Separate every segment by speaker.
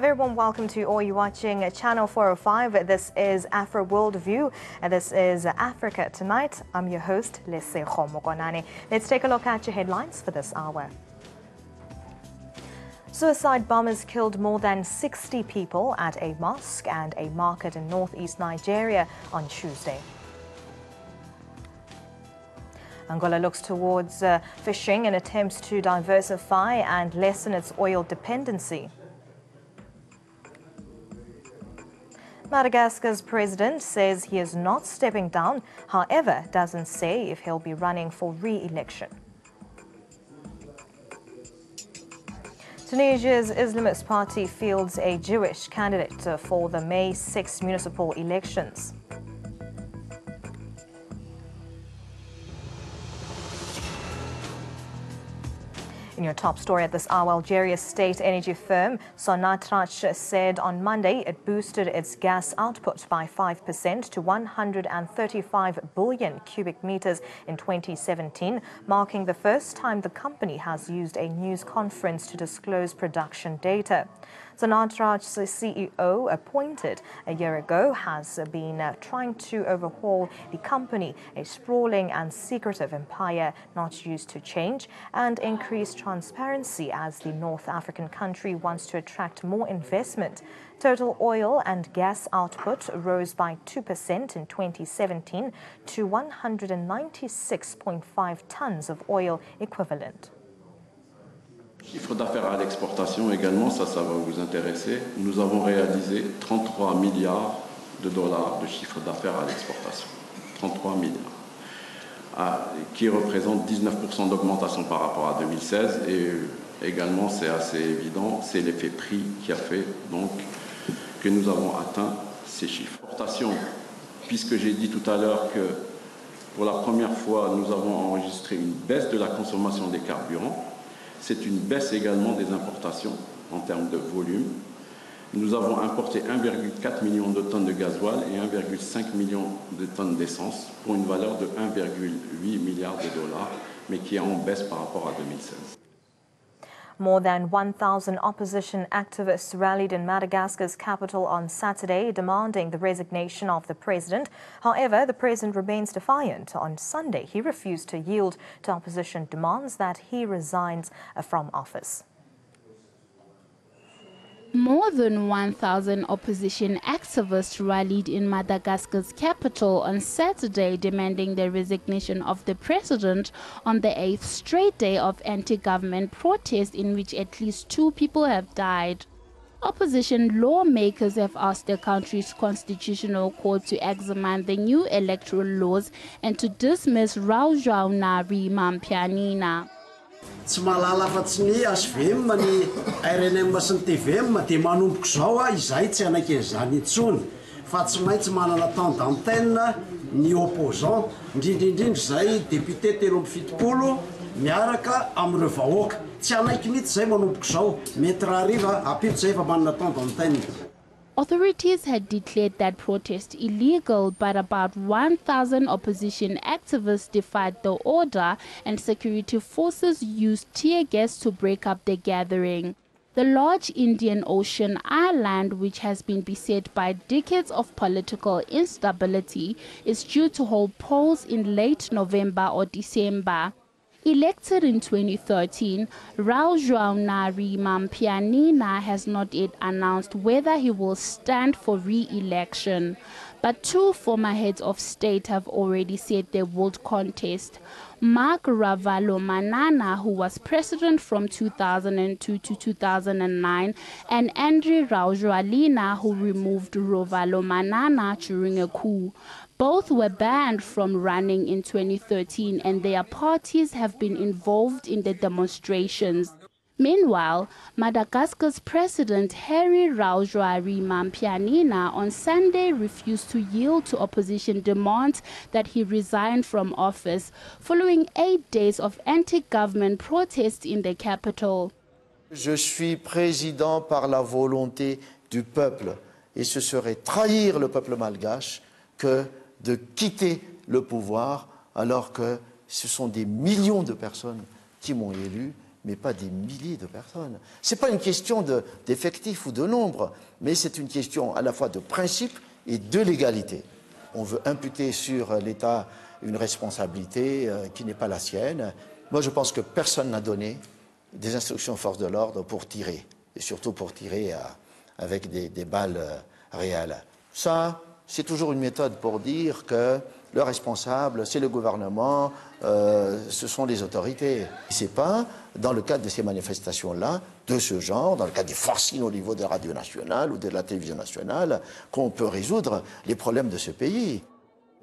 Speaker 1: very warm welcome to all you watching Channel 405. This is Afro World View, and this is Africa Tonight. I'm your host, Lesego Mokonane. Let's take a look at your headlines for this hour. Suicide bombers killed more than 60 people at a mosque and a market in northeast Nigeria on Tuesday. Angola looks towards fishing in attempts to diversify and lessen its oil dependency. Madagascar's president says he is not stepping down, however, doesn't say if he'll be running for re-election. Tunisia's Islamist Party fields a Jewish candidate for the May 6 municipal elections. In your top story at this hour, Algeria's state energy firm Sonatrach said on Monday it boosted its gas output by 5% to 135 billion cubic meters in 2017, marking the first time the company has used a news conference to disclose production data. Sonatrach's CEO, appointed a year ago, has been trying to overhaul the company, a sprawling and secretive empire not used to change, and increase transparency as the North African country wants to attract more investment. Total oil and gas output rose by 2% in 2017 to 196.5 tons of oil equivalent.
Speaker 2: Chiffre d'affaires à l'exportation également, ça va vous intéresser. Nous avons réalisé 33 milliards de dollars de chiffre d'affaires à l'exportation. 33 milliards. Qui représente 19% d'augmentation par rapport à 2016. Et également, c'est assez évident, c'est l'effet prix qui a fait donc que nous avons atteint ces chiffres. Exportation, puisque j'ai dit tout à l'heure que pour la première fois, nous avons enregistré une baisse de la consommation des carburants. C'est une baisse également des importations en termes de volume. Nous avons importé 1,4 million de tonnes de gasoil et 1,5 million de tonnes d'essence pour une valeur de 1,8 milliard de dollars, mais qui est en baisse par rapport à 2016.
Speaker 1: More than 1,000 opposition activists rallied in Madagascar's capital on Saturday, demanding the resignation of the president. However, the president remains defiant. On Sunday, he refused to yield to opposition demands that he resigns from office.
Speaker 3: More than 1,000 opposition activists rallied in Madagascar's capital on Saturday, demanding the resignation of the president on the 8th straight day of anti-government protest in which at least 2 people have died. Opposition lawmakers have asked the country's constitutional court to examine the new electoral laws and to dismiss Raujaunari Mampianina.
Speaker 4: Tsy malala fa tsy ny HVM ny RNM sy ny TVM dia manompoko zao izay tsy anakezany intsony fa tsy maintsy manana temps d'antenne ny opposant indrindrindrindra izay député 370 miaraka amin'ireo vahoaka tsy anaiky mihitsy izay manompoko zao mety raha hariva apito zay fa manana temps d'antenne.
Speaker 3: Authorities had declared that protest illegal, but about 1,000 opposition activists defied the order and security forces used tear gas to break up the gathering. The large Indian Ocean island, which has been beset by decades of political instability, is due to hold polls in late November or December. Elected in 2013, Raujaunari Mampianina has not yet announced whether he will stand for re-election, but 2 former heads of state have already said they would contest. Mark Ravalomanana, who was president from 2002 to 2009, and Andry Rajoelina, who removed Ravalomanana during a coup. Both were banned from running in 2013, and their parties have been involved in the demonstrations. Meanwhile, Madagascar's president Harry Raujaunari Mampianina on Sunday refused to yield to opposition demands that he resign from office, following 8 days of anti-government protests in the capital.
Speaker 5: Je suis président par la volonté du peuple, et ce serait trahir le peuple malgache que de quitter le pouvoir alors que ce sont des millions de personnes qui m'ont élu mais pas des milliers de personnes. Ce n'est pas une question d'effectifs ou de nombre, mais c'est une question à la fois de principe et de légalité. On veut imputer sur l'État une responsabilité qui n'est pas la sienne. Moi, je pense que personne n'a donné des instructions aux forces de l'ordre pour tirer, et surtout pour tirer avec des balles réelles. Ça, c'est toujours une méthode pour dire que le responsable, c'est le gouvernement, ce sont les autorités. Ce n'est pas dans le cadre de ces manifestations-là, de ce genre, dans le cadre des forcing au niveau de la radio nationale ou de la télévision nationale, qu'on peut résoudre les problèmes de ce pays.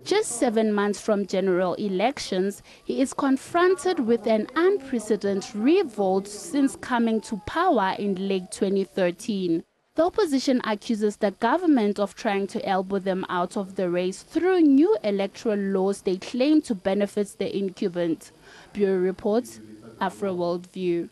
Speaker 3: Just 7 months from general elections, he is confronted with an unprecedented revolt since coming to power in late 2013. The opposition accuses the government of trying to elbow them out of the race through new electoral laws they claim to benefit the incumbent. Bureau reports, Afro World View.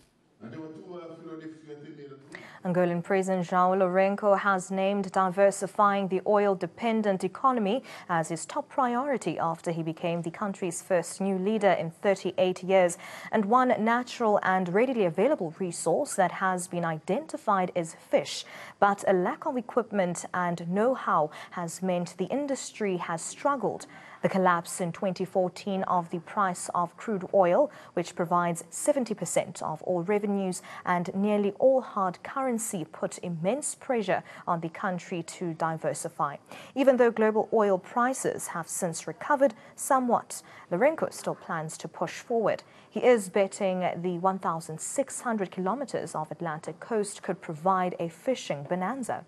Speaker 1: Angolan President João Lourenço has named diversifying the oil-dependent economy as his top priority after he became the country's first new leader in 38 years. And one natural and readily available resource that has been identified is fish. But a lack of equipment and know-how has meant the industry has struggled. The collapse in 2014 of the price of crude oil, which provides 70% of all revenues and nearly all hard currency, put immense pressure on the country to diversify. Even though global oil prices have since recovered somewhat, Lourenço still plans to push forward. He is betting the 1,600 kilometers of Atlantic coast could provide a fishing bonanza.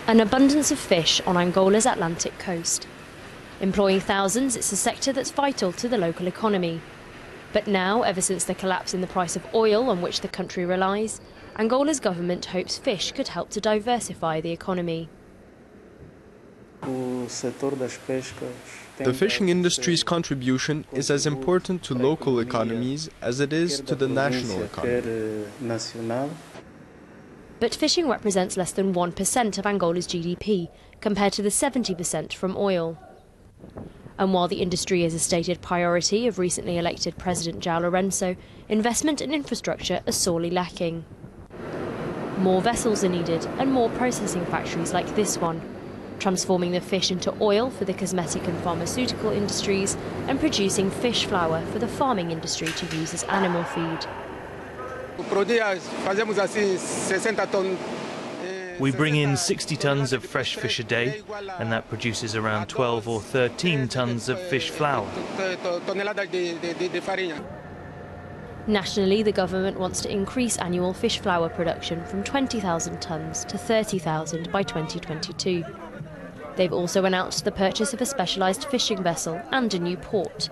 Speaker 6: An abundance of fish on Angola's Atlantic coast. Employing thousands, it's a sector that's vital to the local economy. But now, ever since the collapse in the price of oil on which the country relies, Angola's government hopes fish could help to diversify the economy.
Speaker 7: The fishing industry's contribution is as important to local economies as it is to the national economy.
Speaker 6: But fishing represents less than 1% of Angola's GDP, compared to the 70% from oil. And while the industry is a stated priority of recently elected President João Lourenço, investment in infrastructure are sorely lacking. More vessels are needed and more processing factories like this one, transforming the fish into oil for the cosmetic and pharmaceutical industries and producing fish flour for the farming industry to use as animal feed.
Speaker 8: We bring in 60 tons of fresh fish a day, and that produces around 12 or 13 tons of fish flour.
Speaker 6: Nationally, the government wants to increase annual fish flour production from 20,000 tons to 30,000 by 2022. They've also announced the purchase of a specialised fishing vessel and a new port.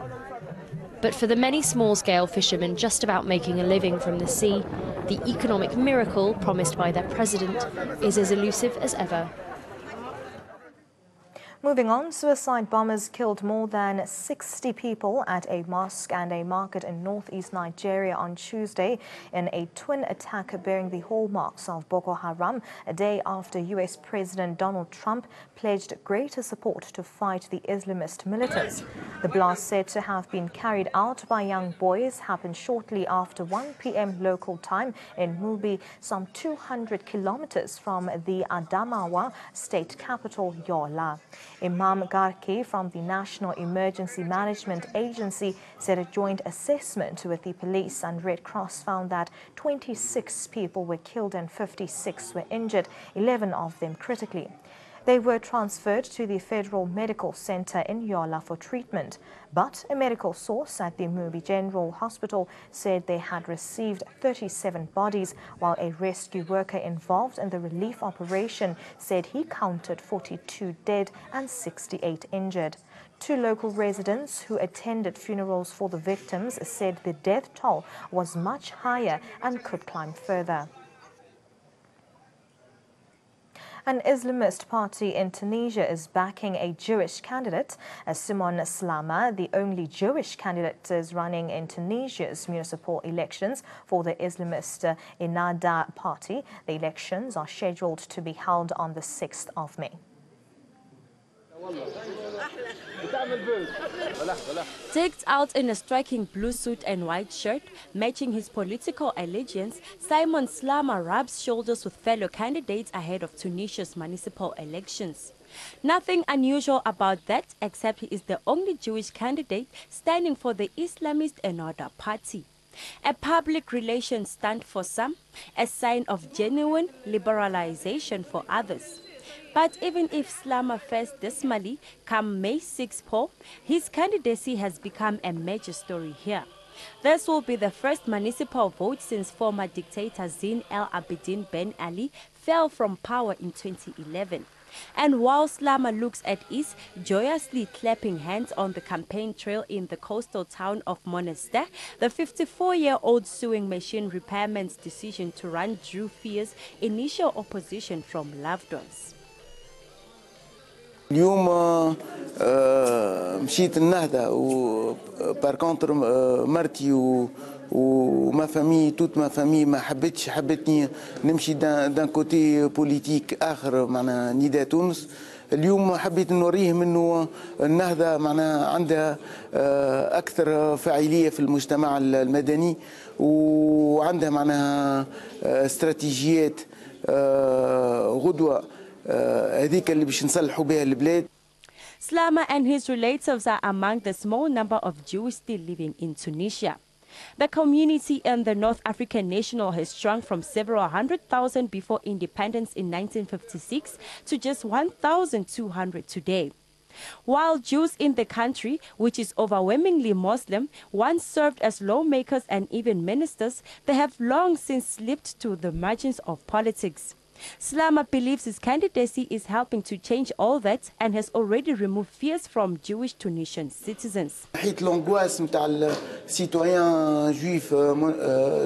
Speaker 6: But for the many small-scale fishermen just about making a living from the sea, the economic miracle promised by their president is as elusive as ever.
Speaker 1: Moving on, suicide bombers killed more than 60 people at a mosque and a market in northeast Nigeria on Tuesday in a twin attack bearing the hallmarks of Boko Haram, a day after U.S. President Donald Trump pledged greater support to fight the Islamist militants. The blast, said to have been carried out by young boys, happened shortly after 1 p.m. local time in Mubi, some 200 kilometers from the Adamawa state capital, Yola. Imam Garki from the National Emergency Management Agency said a joint assessment with the police and Red Cross found that 26 people were killed and 56 were injured, 11 of them critically. They were transferred to the Federal Medical Center in Yola for treatment. But a medical source at the Mubi General Hospital said they had received 37 bodies, while a rescue worker involved in the relief operation said he counted 42 dead and 68 injured. 2 local residents who attended funerals for the victims said the death toll was much higher and could climb further. An Islamist party in Tunisia is backing a Jewish candidate. Simon Slama, the only Jewish candidate, is running in Tunisia's municipal elections for the Islamist Ennahda party. The elections are scheduled to be held on the 6th of May.
Speaker 9: Decked out in a striking blue suit and white shirt, matching his political allegiance, Simon Slama rubs shoulders with fellow candidates ahead of Tunisia's municipal elections. Nothing unusual about that, except he is the only Jewish candidate standing for the Islamist Ennahda party. A public relations stunt for some, a sign of genuine liberalization for others. But even if Slama fares dismally come May 6 poll, his candidacy has become a major story here. This will be the first municipal vote since former dictator Zine El Abidine Ben Ali fell from power in 2011. And while Slama looks at ease, joyously clapping hands on the campaign trail in the coastal town of Monastir, the 54-year-old sewing machine repairman's decision to run drew fierce initial opposition from loved ones.
Speaker 10: اليوم مشيت النهضة و بار كونتر مرتي وما فامي توت ما فامي ما حبتني نمشي دان كوتي بوليتيك آخر معنا نداء تونس. اليوم حبيت نوريهم انه النهضة معنا عندها أكثر فاعلية في المجتمع المدني وعندها معناها استراتيجيات غدوة هذيك اللي باش نصلحوا بها البلاد.
Speaker 9: Slama and his relatives are among the small number of Jews still living in Tunisia. The community in the North African national has shrunk from several 100,000 before independence in 1956 to just 1,200 today. While Jews in the country, which is overwhelmingly Muslim, once served as lawmakers and even ministers, they have long since slipped to the margins of politics. Slama believes his candidacy is helping to change all that and has already removed fears from Jewish Tunisian citizens.
Speaker 10: نحيت لونغواس نتاع السيتويان جويف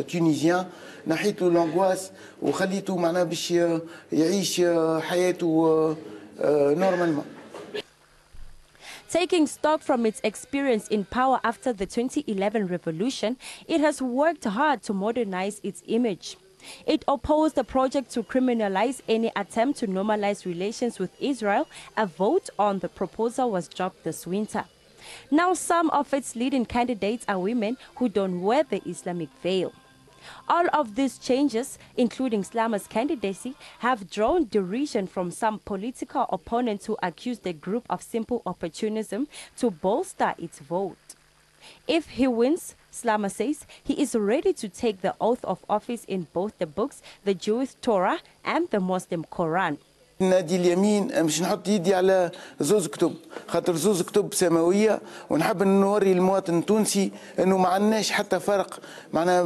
Speaker 10: تونيزيان نحيتو لونغواس وخليته معناه باش يعيش حياته نورمالمون.
Speaker 9: Taking stock from its experience in power after the 2011 revolution, it has worked hard to modernize its image. It opposed a project to criminalize any attempt to normalize relations with Israel. A vote on the proposal was dropped this winter. Now some of its leading candidates are women who don't wear the Islamic veil. All of these changes, including Slama's candidacy, have drawn derision from some political opponents who accuse the group of simple opportunism to bolster its vote. If he wins, Slama says, he is ready to take the oath of office in both the books, the Jewish Torah and the Muslim Quran.
Speaker 10: نادي اليمين مش نحط يدي على زوز كتب خاطر زوز كتب سماويه ونحب نوري المواطن التونسي انه ما عندناش حتى فرق معنا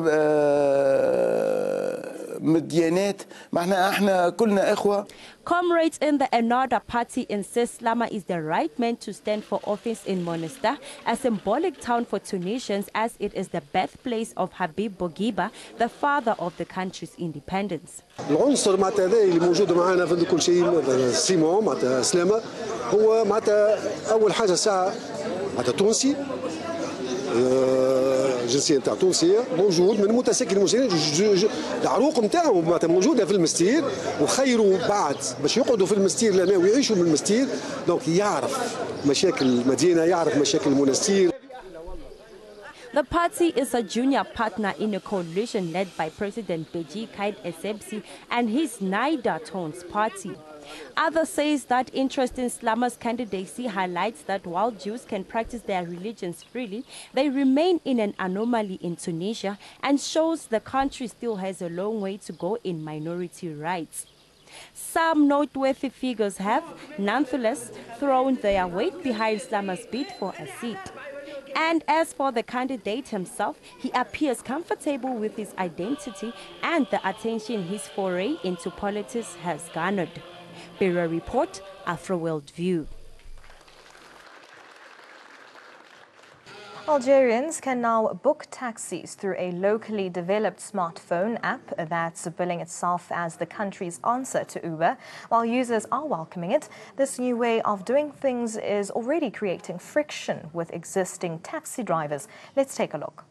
Speaker 10: مديانات معنا احنا كلنا اخوه.
Speaker 9: Comrades in the Ennahda party insist Slama is the right man to stand for office in Monastir, a symbolic town for Tunisians as it is the birthplace of Habib Bourguiba, the father of the country's independence.
Speaker 11: العنصر معناتها هذا اللي موجود معنا في كل شيء سيمون معناتها سلامه هو معناتها اول حاجه ساعه معناتها تونسي الجنسيه نتاع تونسيه موجود من متساكن المسلمين العروق نتاعهم معناتها موجوده في المستير وخيروا بعد باش يقعدوا في المستير لنا ويعيشوا من المستير دونك يعرف مشاكل المدينه يعرف مشاكل المنستير.
Speaker 9: The party is a junior partner in a coalition led by President Beji Caid Essebsi and his Naida Tones party. Others say that interest in Slama's candidacy highlights that while Jews can practice their religions freely, they remain in an anomaly in Tunisia and shows the country still has a long way to go in minority rights. Some noteworthy figures have, nonetheless, thrown their weight behind Slama's bid for a seat. And as for the candidate himself, he appears comfortable with his identity and the attention his foray into politics has garnered. Bureau Report, AfroWorld View.
Speaker 1: Algerians can now book taxis through a locally developed smartphone app that's billing itself as the country's answer to Uber. While users are welcoming it, this new way of doing things is already creating friction with existing taxi drivers. Let's take a look.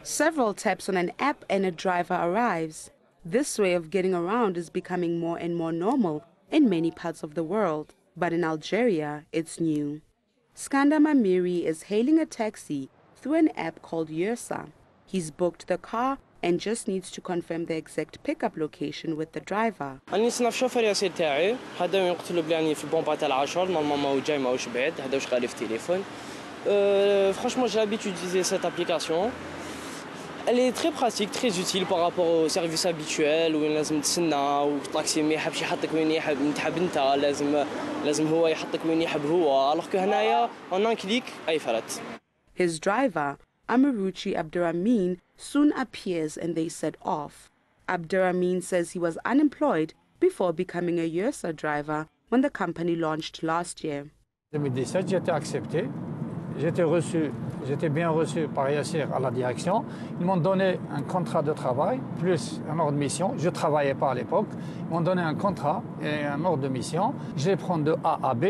Speaker 12: Several taps on an app and a driver arrives. This way of getting around is becoming more and more normal in many parts of the world. but in Algeria, it's new. Skanda Mamiri is hailing a taxi through an app called Yersa. He's booked the car and just needs to confirm the exact pickup location with the driver.
Speaker 13: راني نصنف شوفير ياسير تاعي هذا يقتلوا بلاني في البومبا تاع العشر نورمالمون هو جاي ماهوش بعيد هذا واش غالي في التليفون. Franchement, j'ai l'habitude d'utiliser cette application. Elle est très pratique, très utile par rapport au service habituel où لازم تسنى والطاكسي ما يحبش يحطك وين تحب انت لازم هو يحطك وين يحب هو alors que هنايا en un clic أي فرت.
Speaker 12: His driver, Amaruchi Abduramin, soon appears and they set off. Abduramin says he was unemployed before becoming a Yersa driver when the company launched last year.
Speaker 14: En 2017, j'étais accepté. J'étais bien reçu par Yassir à la direction. Ils m'ont donné un contrat de travail plus un ordre de mission. Je ne travaillais pas à l'époque. Ils m'ont donné un contrat et un ordre de mission. Je vais prendre de A à B,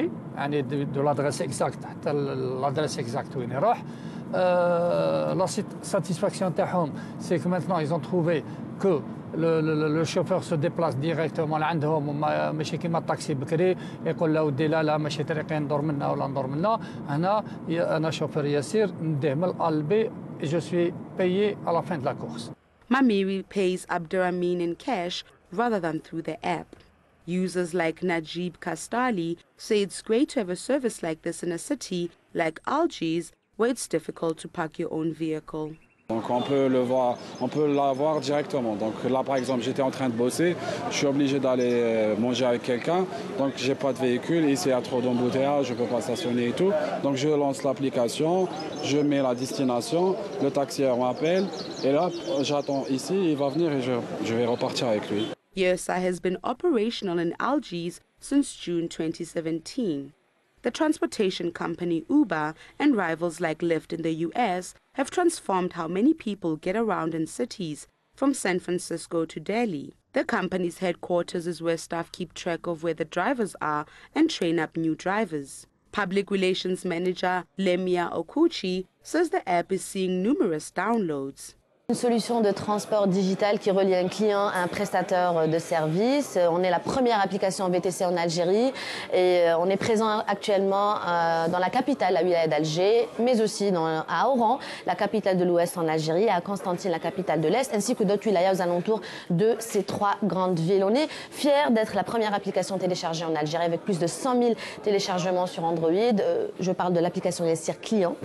Speaker 14: de l'adresse exacte à l'adresse exacte où il est. La satisfaction تاعهم, c'est que maintenant ils ont trouvé que le chauffeur se déplace directement لعندهم ماشي كيما الطاكسي بكري يقول له ودي لا ماشي طريقين ندور منا ولا ندور منا. هنا انا شوفير ياسير نديه من الأ للبي et je suis payé à la fin de la course.
Speaker 12: Mamiri pays Abduramin in cash rather than through the app. Users like Najib Kastali say it's great to have a service like this in a city like Algiers where it's difficult to park your own vehicle.
Speaker 15: Donc on peut l'avoir directement. Donc là par exemple j'étais en train de bosser, je suis obligé d'aller manger avec quelqu'un, donc j'ai pas de véhicule, ici il y a trop d'embouteillages, je peux pas stationner et tout. Donc je lance l'application, je mets la destination, le taxieur m'appelle et là j'attends ici, il va venir et je vais repartir avec lui.
Speaker 12: Yersa has been operational in Algiers since June 2017. The transportation company Uber and rivals like Lyft in the US have transformed how many people get around in cities, from San Francisco to Delhi. The company's headquarters is where staff keep track of where the drivers are and train up new drivers. Public relations manager Lemia Okuchi says the app is seeing numerous downloads.
Speaker 16: Une solution de transport digital qui relie un client à un prestataire de service. On est la première application VTC en Algérie et on est présent actuellement dans la capitale, la wilaya d'Alger, mais aussi à Oran, la capitale de l'Ouest en Algérie, et à Constantine, la capitale de l'Est, ainsi que d'autres wilayas aux alentours de ces trois grandes villes. On est fiers d'être la première application téléchargée en Algérie avec plus de 100 000 téléchargements sur Android. Je parle de l'application Yassir Client.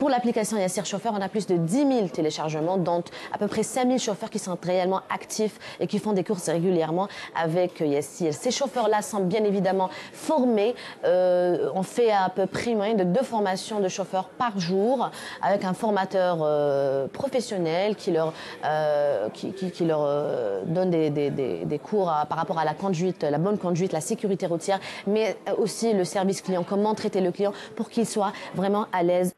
Speaker 16: Pour l'application Yassir Chauffeur, on a plus de 10 000 téléchargements, dont à peu près 5 000 chauffeurs qui sont réellement actifs et qui font des courses régulièrement avec Yassir. Ces chauffeurs-là sont bien évidemment formés. On fait à peu près moyen de 2 formations de chauffeurs par jour avec un formateur professionnel qui leur donne des cours par rapport à la conduite, la bonne conduite, la sécurité routière, mais aussi le service client, comment traiter le client pour qu'il soit vraiment à l'aise.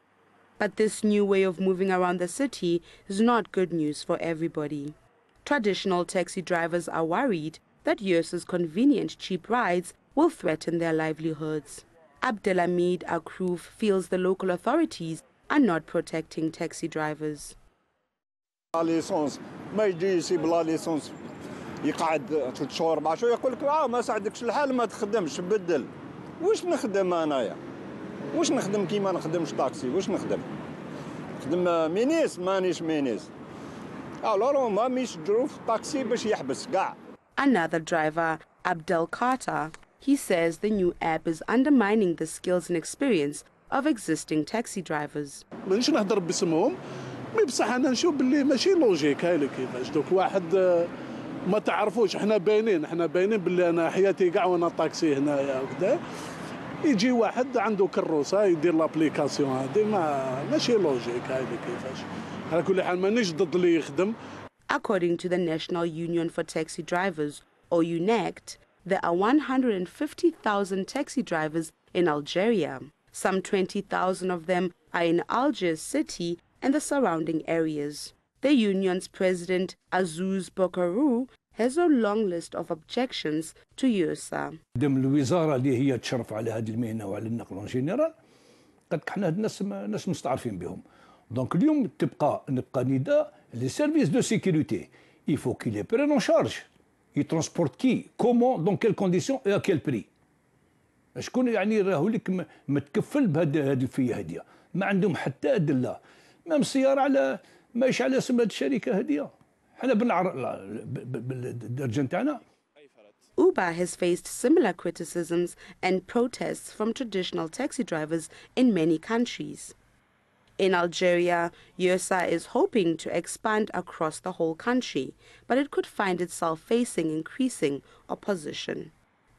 Speaker 12: But this new way of moving around the city is not good news for everybody. Traditional taxi drivers are worried that Yersa's convenient, cheap rides will threaten their livelihoods. Abdelhamid Akrouf feels the local authorities are not protecting taxi drivers.
Speaker 17: ما يجي يسيب لا ليسونس يقعد 3 شهور 4 شهور يقول لك ما ساعدكش الحال ما تخدمش بدل. واش نخدم انايا؟ واش نخدم كيما نخدمش طاكسي؟ واش نخدم مينيس مانيش مينيس. الو ما ميشجروا في الطاكسي باش يحبس كاع.
Speaker 12: Another driver, Abdel Carter, he says the new app is undermining the skills and experience of existing taxi drivers.
Speaker 18: مانيش نهضر باسمهم، مي بصح انا نشوف باللي ماشي لوجيك هاي كيفاش دوك واحد ما تعرفوش. احنا باينين باللي انا حياتي كاع وانا طاكسي هنايا وكذا. يجي واحد عنده كروسه يدير لابليكاسيون هذه ماشي لوجيك هذه كيفاش. على كل حال مانيش ضد اللي يخدم.
Speaker 12: According to the National Union for Taxi Drivers, or UNACT, there are 150,000 taxi drivers in Algeria. Some 20,000 of them are in Algiers city and the surrounding areas. The union's president, Azouz Bokarou, has a long list of objections to Yersa.
Speaker 19: الوزارة اللي هي تشرف على هذه المهنة وعلى النقل اون جينيرال قد حنا الناس مستعرفين بهم. دونك اليوم نبقى نداء لي سيرفيس دو سيكوريتي. Il faut qu'il les prenne en charge. Il transporte qui, comment, dans quelles conditions et à quel prix. شكون يعني راهو لك متكفل بهذه الفيه هذه؟ ما عندهم حتى ادله، ما السياره على ماشي على اسم هذه الشركه هذه. حنا بالدرجه نتاعنا.
Speaker 12: Uber has faced similar criticisms and protests from traditional taxi drivers in many countries. In Algeria, USA is hoping to expand across the whole country, but it could find itself facing increasing opposition.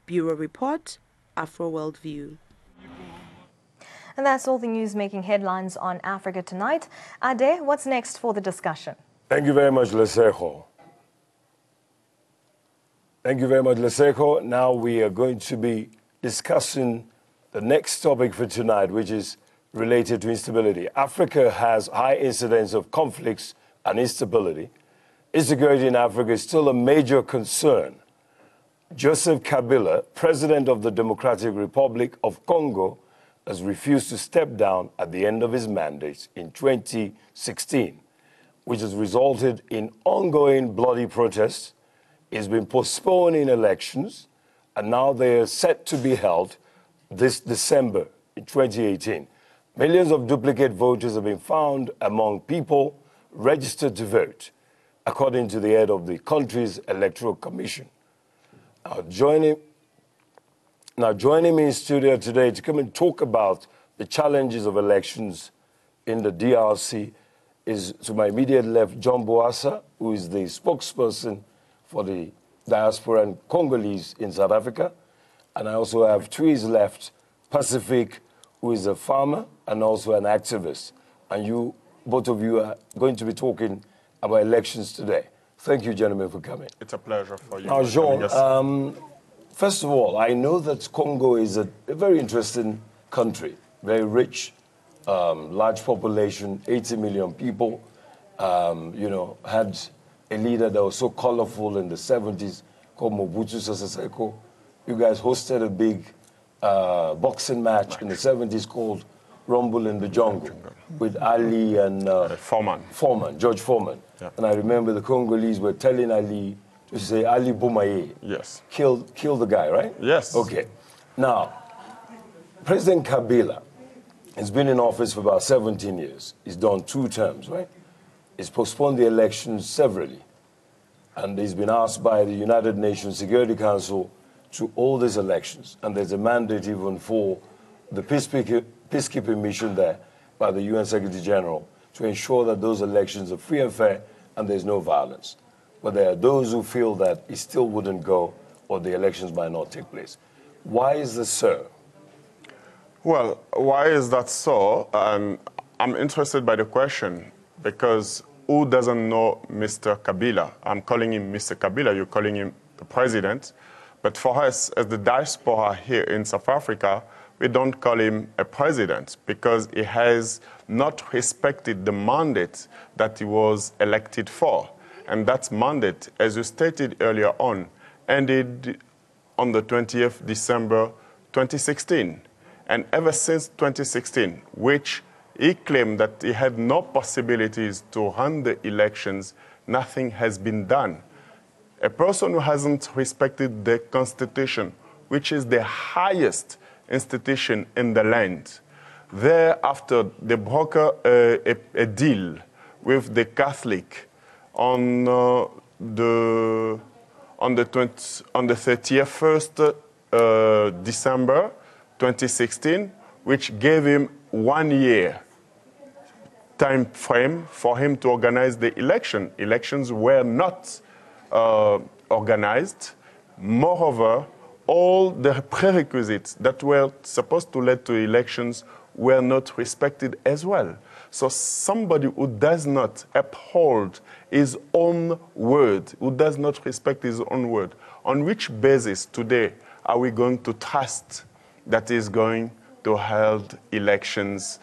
Speaker 12: Bureau Report, Afro World View.
Speaker 1: And that's all the news making headlines on Africa Tonight. Ade, what's next for the discussion?
Speaker 20: Thank you very much, Lesego. Thank you very much, Lesego. Now we are going to be discussing the next topic for tonight, which is related to instability. Africa has high incidence of conflicts and instability. Insecurity in Africa is still a major concern. Joseph Kabila, president of the Democratic Republic of Congo, has refused to step down at the end of his mandate in 2016, which has resulted in ongoing bloody protests. He's been postponing elections, and now they are set to be held this December in 2018. Millions of duplicate voters have been found among people registered to vote, according to the head of the country's electoral commission. Now, joining me in studio today to come and talk about the challenges of elections in the DRC is, to my immediate left, John Boassa, who is the spokesperson for the diaspora and Congolese in South Africa. And I also have to his left, Pacific, who is a farmer and also an activist. And you, both of you, are going to be talking about elections today. Thank you, gentlemen, for coming.
Speaker 21: It's a pleasure for you.
Speaker 20: Now, Jean, first of all, I know that Congo is a very interesting country, very rich, large population, 80 million people, had a leader that was so colorful in the 70s called Mobutu Sese Seko. You guys hosted a big boxing match in the 70s called Rumble in the Jungle with Ali and George Foreman. Yeah. And I remember the Congolese were telling Ali to say Ali Boumaye.
Speaker 21: Yes.
Speaker 20: Kill the guy, right?
Speaker 21: Yes.
Speaker 20: Okay. Now, President Kabila has been in office for about 17 years. He's done 2 terms, right? He's postponed the elections severally. And he's been asked by the United Nations Security Council to hold these elections. And there's a mandate even for the peacekeeping mission there by the UN Secretary General to ensure that those elections are free and fair and there's no violence. But there are those who feel that it still wouldn't go or the elections might not take place. Why is this so?
Speaker 21: Well, why is that so? I'm interested by the question because who doesn't know Mr. Kabila? I'm calling him Mr. Kabila, you're calling him the president. But for us, as the diaspora here in South Africa, we don't call him a president because he has not respected the mandate that he was elected for. And that mandate, as you stated earlier on, ended on the 20th December 2016. And ever since 2016, which he claimed that he had no possibilities to run the elections, nothing has been done. A person who hasn't respected the Constitution, which is the highest institution in the land. Thereafter, they brokered a deal with the Catholic on the 31st December 2016, which gave him 1 year time frame for him to organize the election. Elections were not organized. Moreover, all the prerequisites that were supposed to lead to elections were not respected as well. So somebody who does not uphold his own word, who does not respect his own word, on which basis today are we going to trust that is going to hold elections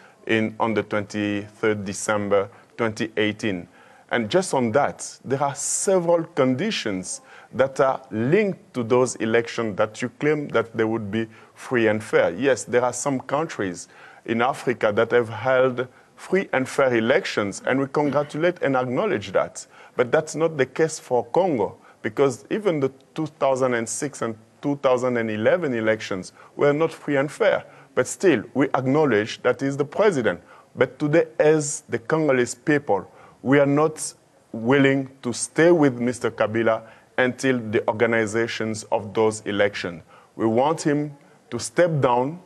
Speaker 21: on the 23rd December 2018? And just on that, there are several conditions that are linked to those elections that you claim that they would be free and fair. Yes, there are some countries in Africa that have held free and fair elections, and we congratulate and acknowledge that. But that's not the case for Congo, because even the 2006 and 2011 elections were not free and fair. But still, we acknowledge that he's the president. But today, as the Congolese people, we are not willing to stay with Mr. Kabila until the organizations of those elections. We want him to step down,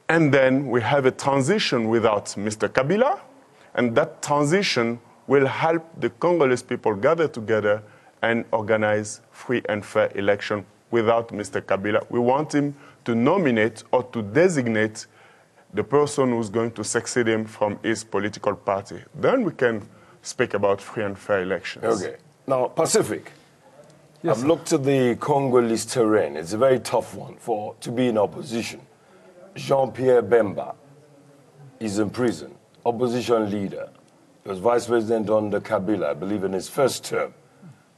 Speaker 21: and then we have a transition without Mr. Kabila, and that transition will help the Congolese people gather together and organize free and fair election without Mr. Kabila. We want him to nominate or to designate the person who's going to succeed him from his political party. Then we can speak about free and fair elections.
Speaker 20: Okay. Now, Pacific.
Speaker 14: Yes,
Speaker 20: I've looked at the Congolese terrain. It's a very tough one to be in opposition. Jean-Pierre Bemba is in prison, opposition leader. He was vice president under Kabila, I believe, in his first term.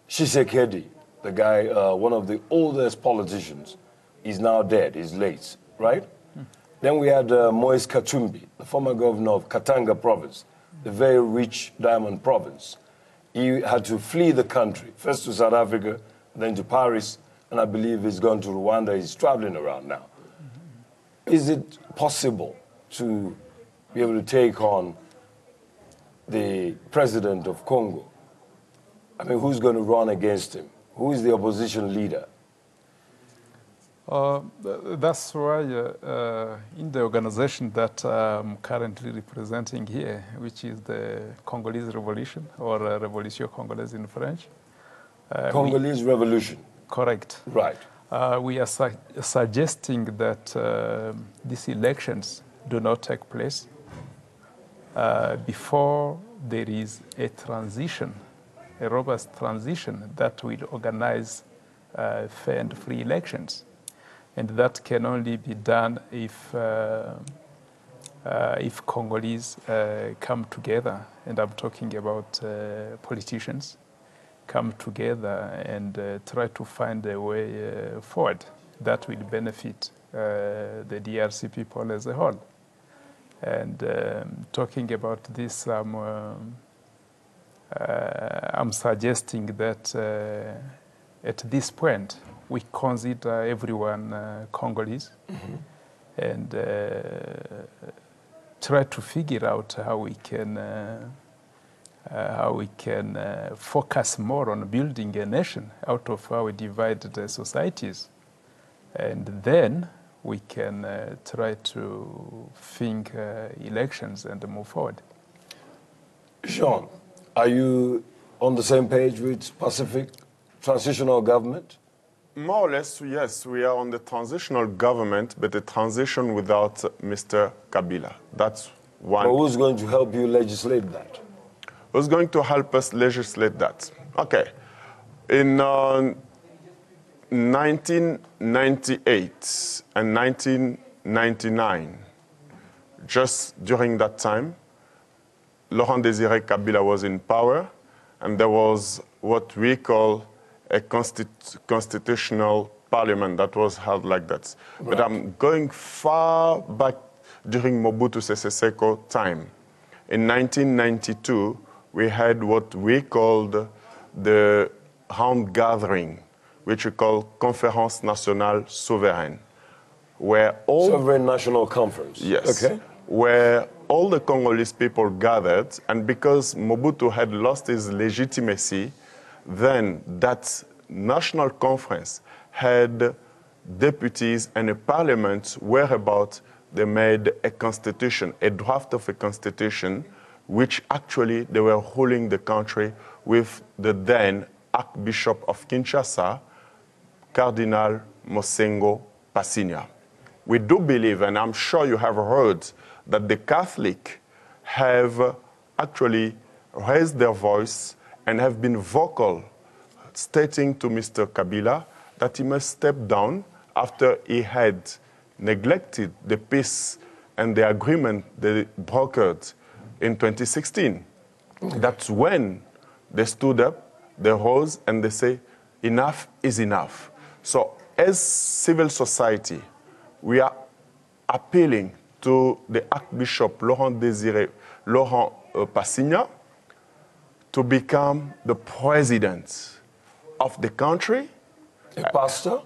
Speaker 20: Tshisekedi, the guy, one of the oldest politicians, is now dead. He's late, right? Then we had Moise Katumbi, the former governor of Katanga province, the very rich diamond province. He had to flee the country, first to South Africa, then to Paris, and I believe he's gone to Rwanda. He's traveling around now. Is it possible to be able to take on the president of Congo? I mean, who's going to run against him? Who is the opposition leader?
Speaker 2: That's why in the organization that I'm currently representing here, which is the Congolese Revolution, or Révolution Congolaise in French.
Speaker 20: Congolese Revolution.
Speaker 2: Correct.
Speaker 20: Right.
Speaker 2: We are suggesting that these elections do not take place before there is a transition, a robust transition that will organize fair and free elections. And that can only be done if Congolese come together, and I'm talking about politicians, come together and try to find a way forward that will benefit the DRC people as a whole. And talking about this, I'm suggesting that at this point, we consider everyone Congolese, and try to figure out how we can focus more on building a nation out of our divided societies, and then we can try to think elections and move forward.
Speaker 20: Jean, are you on the same page with Pacific transitional government?
Speaker 21: More or less, yes. We are on the transitional government, but a transition without Mr. Kabila. That's one.
Speaker 20: But who's going to help you legislate that?
Speaker 21: Who's going to help us legislate that? Okay. In 1998 and 1999, just during that time, Laurent Désiré Kabila was in power, and there was what we call a constitutional parliament that was held like that. Right. But I'm going far back during Mobutu Sese Seko time. In 1992, we had what we called the round gathering, which we call Conférence Nationale Souveraine, where all...
Speaker 20: Sovereign National Conference.
Speaker 21: Yes.
Speaker 20: Okay.
Speaker 21: Where all the Congolese people gathered, and because Mobutu had lost his legitimacy, then that national conference had deputies and a parliament whereabout they made a constitution, a draft of a constitution, which actually they were ruling the country with the then Archbishop of Kinshasa, Cardinal Mosengo Passinia. We do believe, and I'm sure you have heard, that the Catholics have actually raised their voice and have been vocal, stating to Mr. Kabila that he must step down after he had neglected the peace and the agreement they brokered in 2016. Okay. That's when they stood up, they rose, and they say, enough is enough. So as civil society, we are appealing to the Archbishop Laurent Passinia to become the president of the country.
Speaker 20: A pastor?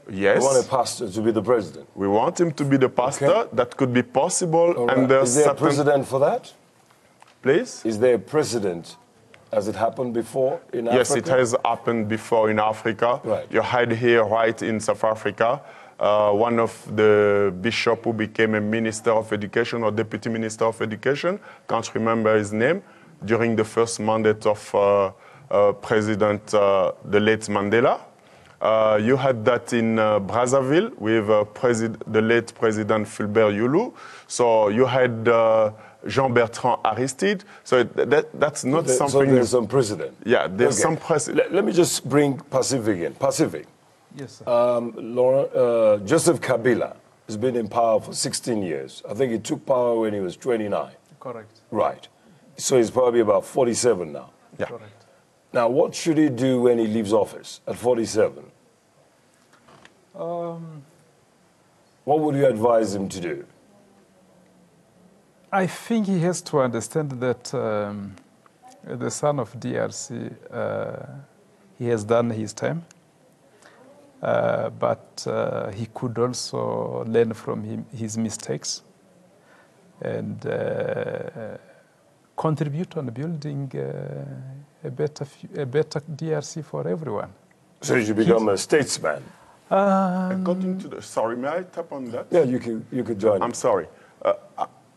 Speaker 21: Yes.
Speaker 20: You want a pastor to be the president?
Speaker 21: We want him to be the pastor. That could be possible.
Speaker 20: Right.
Speaker 21: And
Speaker 20: Is there a precedent for that?
Speaker 21: Please?
Speaker 20: Is there a precedent? Has it happened before in Africa?
Speaker 21: Yes, it has happened before in Africa.
Speaker 20: Right.
Speaker 21: You had here right in South Africa, one of the bishops who became a minister of education or deputy minister of education, can't remember his name, during the first mandate of President, the late Mandela. You had that in Brazzaville with the late President Fulbert Yulu. So you had Jean-Bertrand Aristide. So that's not something...
Speaker 20: So there's some precedent.
Speaker 21: Yeah, there's some precedent.
Speaker 20: Let me just bring Pacific in. Pacific.
Speaker 2: Yes, sir.
Speaker 20: Joseph Kabila has been in power for 16 years. I think he took power when he was 29.
Speaker 2: Correct.
Speaker 20: Right. So he's probably about 47 now.
Speaker 21: Yeah.
Speaker 2: Correct.
Speaker 20: Now, what should he do when he leaves office at 47? What would you advise him to do?
Speaker 2: I think he has to understand that the son of DRC, he has done his time, but he could also learn from his mistakes and contribute on building a better DRC for everyone.
Speaker 20: So you should become a statesman.
Speaker 21: According to the... Sorry, may I tap on that?
Speaker 20: Yeah, you could join.
Speaker 21: I'm sorry.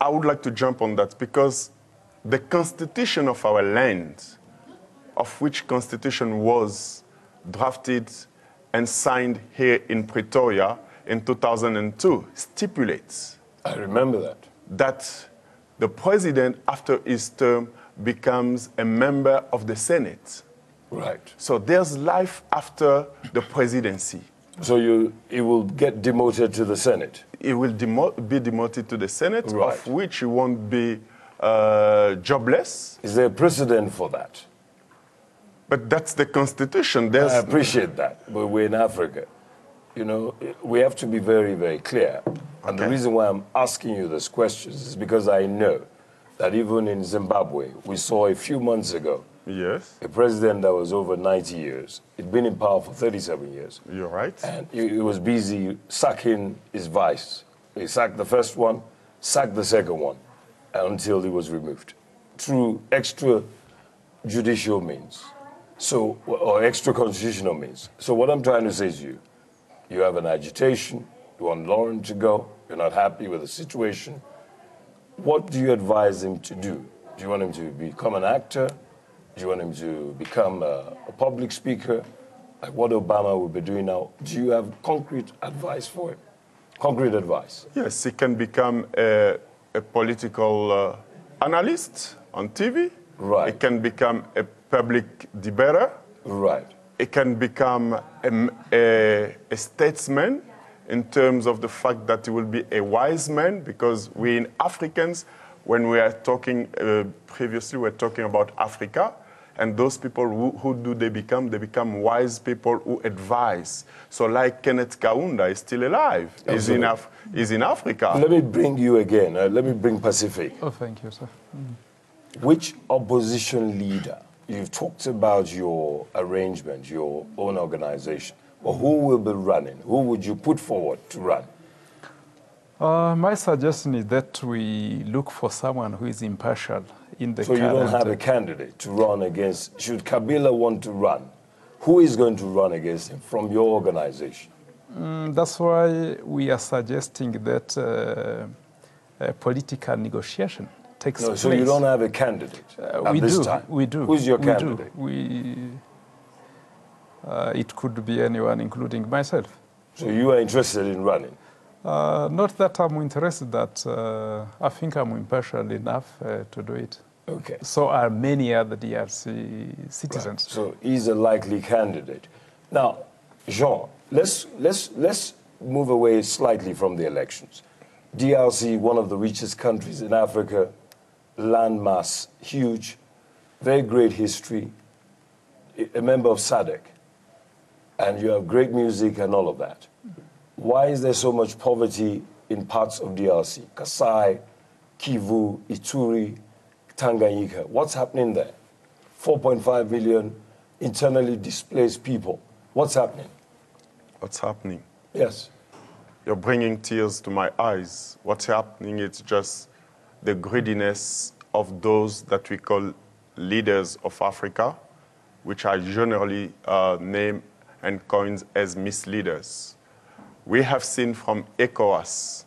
Speaker 21: I would like to jump on that because the constitution of our land, of which constitution was drafted and signed here in Pretoria in 2002, stipulates...
Speaker 20: I remember that.
Speaker 21: That the president, after his term, becomes a member of the Senate.
Speaker 20: Right.
Speaker 21: So there's life after the presidency.
Speaker 20: So he will get demoted to the Senate?
Speaker 21: He will be demoted to the Senate,
Speaker 20: right.
Speaker 21: Of which he won't be jobless.
Speaker 20: Is there a precedent for that?
Speaker 21: But that's the Constitution.
Speaker 20: I appreciate that, but we're in Africa. You know, we have to be very, very clear. And the reason why I'm asking you these questions is because I know that even in Zimbabwe, we saw a few months ago a president that was over 90 years. He'd been in power for 37 years.
Speaker 21: You're right.
Speaker 20: And he was busy sacking his vice. He sacked the first one, sacked the second one, until he was removed through extrajudicial means, or extra constitutional means. So what I'm trying to say to you, you have an agitation, you want Lauren to go, you're not happy with the situation. What do you advise him to do? Do you want him to become an actor? Do you want him to become a public speaker, like what Obama will be doing now? Do you have concrete advice for him? Concrete advice?
Speaker 21: Yes, he can become a political analyst on TV.
Speaker 20: Right.
Speaker 21: He can become a public debater.
Speaker 20: Right.
Speaker 21: He can become a statesman in terms of the fact that he will be a wise man, because we in Africans, when we are talking, previously we were talking about Africa, and those people, who do they become? They become wise people who advise. So like Kenneth Kaunda is still alive. He's in Africa.
Speaker 20: Let me bring you again. Let me bring Pacific.
Speaker 2: Oh, thank you, sir.
Speaker 20: Which opposition leader, you've talked about your arrangement, your own organization, but who will be running? Who would you put forward to run?
Speaker 2: My suggestion is that we look for someone who is impartial in the
Speaker 20: So you don't have a candidate to run against. Should Kabila want to run, who is going to run against him from your organization?
Speaker 2: That's why we are suggesting that a political negotiation takes place.
Speaker 20: So you don't have a candidate at this time?
Speaker 2: We do.
Speaker 20: Who's your candidate?
Speaker 2: It could be anyone, including myself.
Speaker 20: So you are interested in running?
Speaker 2: Not that I'm interested, that I think I'm impartial enough to do it.
Speaker 20: Okay.
Speaker 2: So are many other DRC citizens.
Speaker 20: Right. So he's a likely candidate. Now, Jean, let's move away slightly from the elections. DRC, one of the richest countries in Africa, landmass, huge, very great history, a member of SADC, and you have great music and all of that. Why is there so much poverty in parts of DRC? Kasai, Kivu, Ituri, Tanganyika. What's happening there? 4.5 million internally displaced people. What's happening?
Speaker 21: What's happening?
Speaker 20: Yes.
Speaker 21: You're bringing tears to my eyes. What's happening is just the greediness of those that we call leaders of Africa, which are generally named and coined as misleaders. We have seen from ECOWAS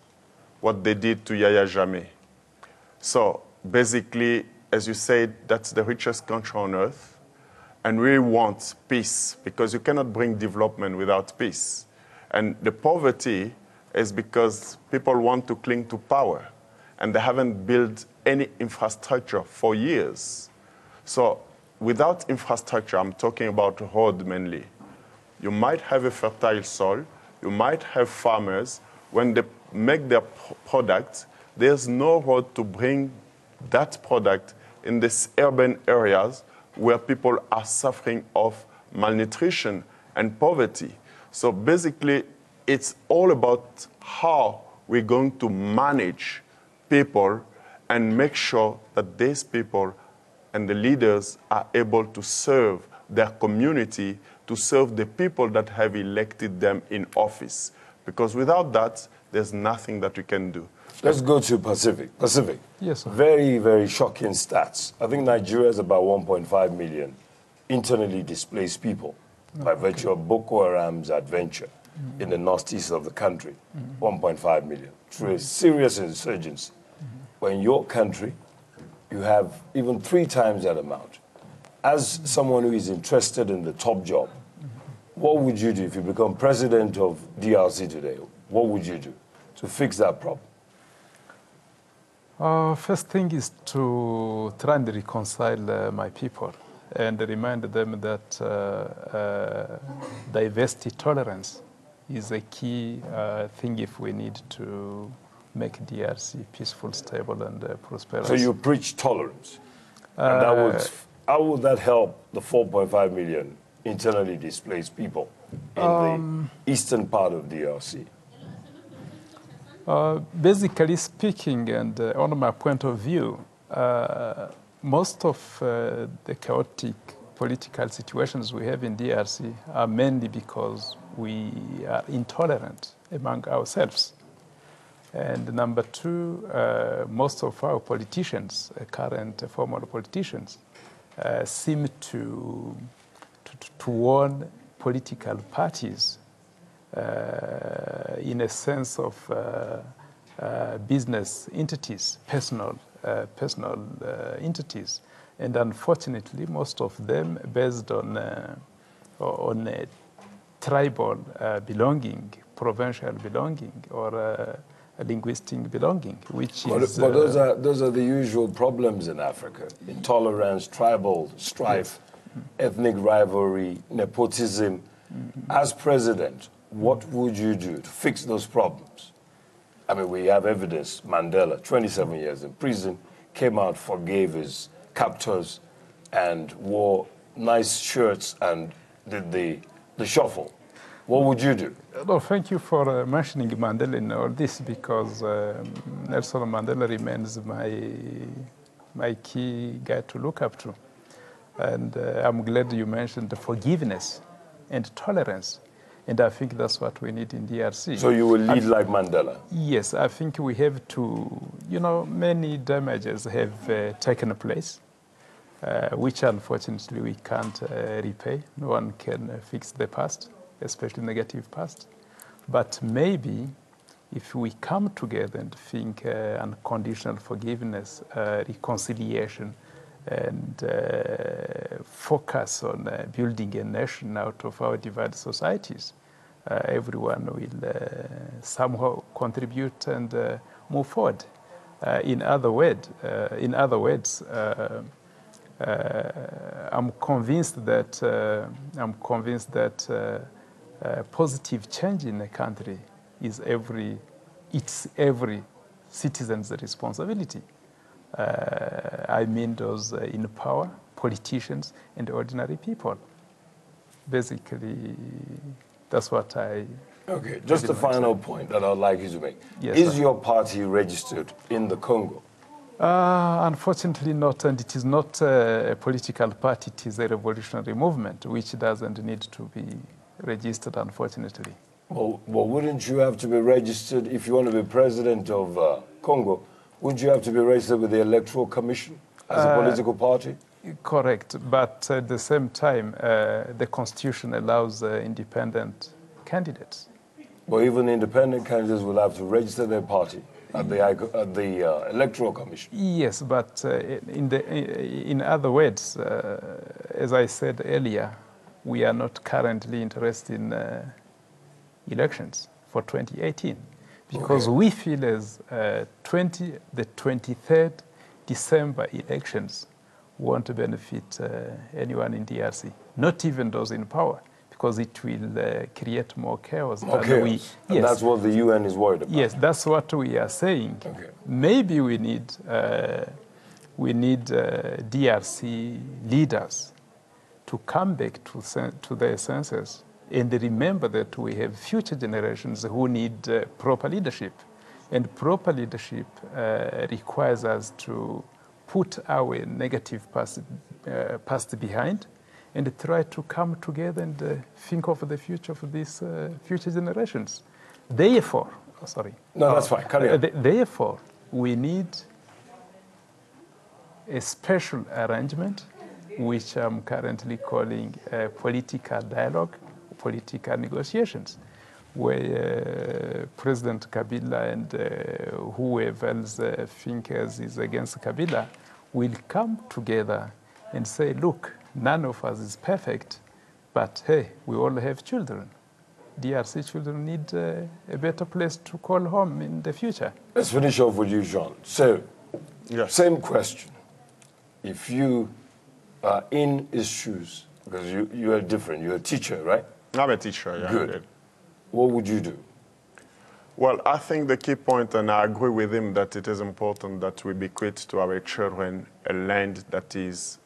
Speaker 21: what they did to Yahya Jammeh. So basically, as you said, that's the richest country on earth. And we want peace, because you cannot bring development without peace. And the poverty is because people want to cling to power, and they haven't built any infrastructure for years. So without infrastructure, I'm talking about road mainly. You might have a fertile soil, you might have farmers. When they make their product, there's no road to bring that product in these urban areas where people are suffering of malnutrition and poverty. So basically, it's all about how we're going to manage people and make sure that these people and the leaders are able to serve their community, to serve the people that have elected them in office. Because without that, there's nothing that we can do.
Speaker 20: Let's go to Pacific. Pacific.
Speaker 2: Yes, sir.
Speaker 20: Very, very shocking stats. I think Nigeria has about 1.5 million internally displaced people by virtue of Boko Haram's adventure in the northeast of the country. 1.5 million. Through a serious insurgency. But in your country, you have even 3 times that amount. As someone who is interested in the top job, what would you do if you become president of DRC today? What would you do to fix that problem?
Speaker 2: First thing is to try and reconcile my people and remind them that diversity tolerance is a key thing if we need to make DRC peaceful, stable, and prosperous.
Speaker 20: So you preach tolerance. And how would that help the 4.5 million internally displaced people in the eastern part of DRC?
Speaker 2: Basically speaking, and on my point of view, most of the chaotic political situations we have in DRC are mainly because we are intolerant among ourselves. And number 2, most of our politicians, current former politicians, seem to warn political parties in a sense of business entities, personal entities, and unfortunately, most of them based on tribal belonging, provincial belonging, or linguistic belonging, which is.
Speaker 20: But those are the usual problems in Africa: intolerance, tribal strife, ethnic rivalry, nepotism. As president, what would you do to fix those problems? I mean, we have evidence. Mandela, 27 years in prison, came out, forgave his captors, and wore nice shirts and did the shuffle. What would you do?
Speaker 2: No, thank you for mentioning Mandela in all this, because Nelson Mandela remains my key guy to look up to. And I'm glad you mentioned the forgiveness and tolerance. And I think that's what we need in DRC.
Speaker 20: So you will lead like Mandela?
Speaker 2: Yes, I think we have to, many damages have taken place, which unfortunately we can't repay. No one can fix the past, especially negative past. But maybe if we come together and think unconditional forgiveness, reconciliation, and focus on building a nation out of our divided societies, everyone will somehow contribute and move forward. In other words, I'm convinced that positive change in a country is every citizen's responsibility. I mean those in power, politicians, and ordinary people. Basically, that's what I...
Speaker 20: Okay, just a final point that I'd like you to make.
Speaker 2: Yes,
Speaker 20: is
Speaker 2: sir.
Speaker 20: your party registered in the Congo?
Speaker 2: Unfortunately not, and it is not a political party, it is a revolutionary movement, which doesn't need to be registered, unfortunately.
Speaker 20: Well, wouldn't you have to be registered if you want to be president of Congo? Wouldn't you have to be registered with the Electoral Commission as a political party?
Speaker 2: Correct, but at the same time, the Constitution allows independent candidates.
Speaker 20: Well, even independent candidates will have to register their party at the Electoral Commission.
Speaker 2: Yes, but in other words, as I said earlier, we are not currently interested in elections for 2018 because we feel as the 23rd December elections won't benefit anyone in DRC, not even those in power, because it will create more chaos.
Speaker 20: And that's what the UN is worried about.
Speaker 2: Yes, that's what we are saying. Maybe we need DRC leaders to come back to their senses and remember that we have future generations who need proper leadership. And proper leadership requires us to put our negative past behind and try to come together and think of the future of these future generations. Therefore,
Speaker 20: No, that's fine. Carry on.
Speaker 2: Therefore, we need a special arrangement, which I'm currently calling political dialogue, political negotiations, where President Kabila and whoever else thinkers is against Kabila will come together and say, look, none of us is perfect, but hey, we all have children. DRC children need a better place to call home in the future.
Speaker 20: Let's finish off with you, Jean. So, same question. If you are in his shoes, because you are different, you're a teacher, right?
Speaker 21: I'm a teacher, yeah.
Speaker 20: Good. What would you do?
Speaker 21: Well, I think the key point, and I agree with him, that it is important that we bequeath to our children a land that is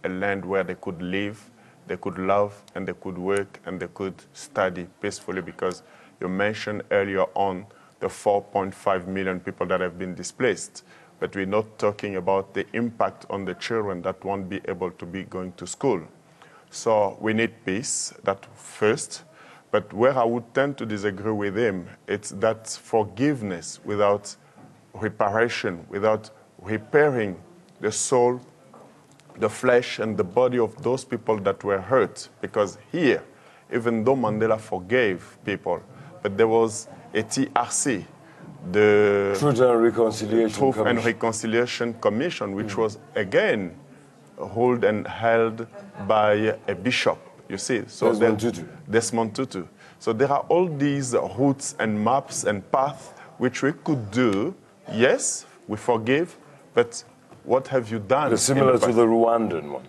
Speaker 21: a land where they could live, they could love, and they could work, and they could study peacefully, because you mentioned earlier on the 4.5 million people that have been displaced. But we're not talking about the impact on the children that won't be able to be going to school. So we need peace, that first. But where I would tend to disagree with him, it's that forgiveness without reparation, without repairing the soul, the flesh, and the body of those people that were hurt. Because here, even though Mandela forgave people, but there was a TRC, the
Speaker 20: Truth and
Speaker 21: Reconciliation Commission, which was, again, ruled and held by a bishop, you see. So Desmond Tutu. So there are all these routes and maps and paths which we could do. Yes, we forgive, but what have you done?
Speaker 20: It's similar to the Rwandan one.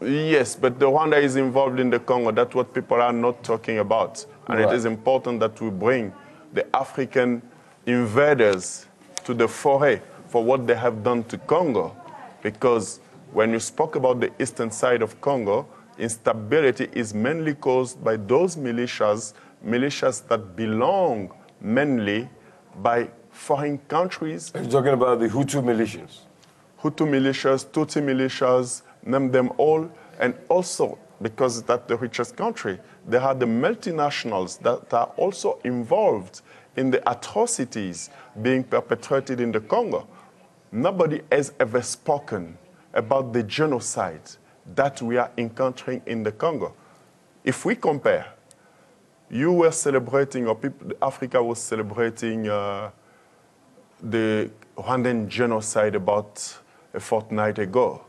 Speaker 21: Yes, but the Rwanda is involved in the Congo. That's what people are not talking about. And it is important that we bring the African invaders to the foray for what they have done to Congo. Because when you spoke about the eastern side of Congo, instability is mainly caused by those militias that belong mainly by foreign countries.
Speaker 20: Are you talking about the Hutu militias?
Speaker 21: Hutu militias, Tutsi militias, name them all. And also, because that's the richest country, there are the multinationals that are also involved in the atrocities being perpetrated in the Congo. Nobody has ever spoken about the genocide that we are encountering in the Congo. If we compare, you were celebrating, or Africa was celebrating the Rwandan genocide about a fortnight ago,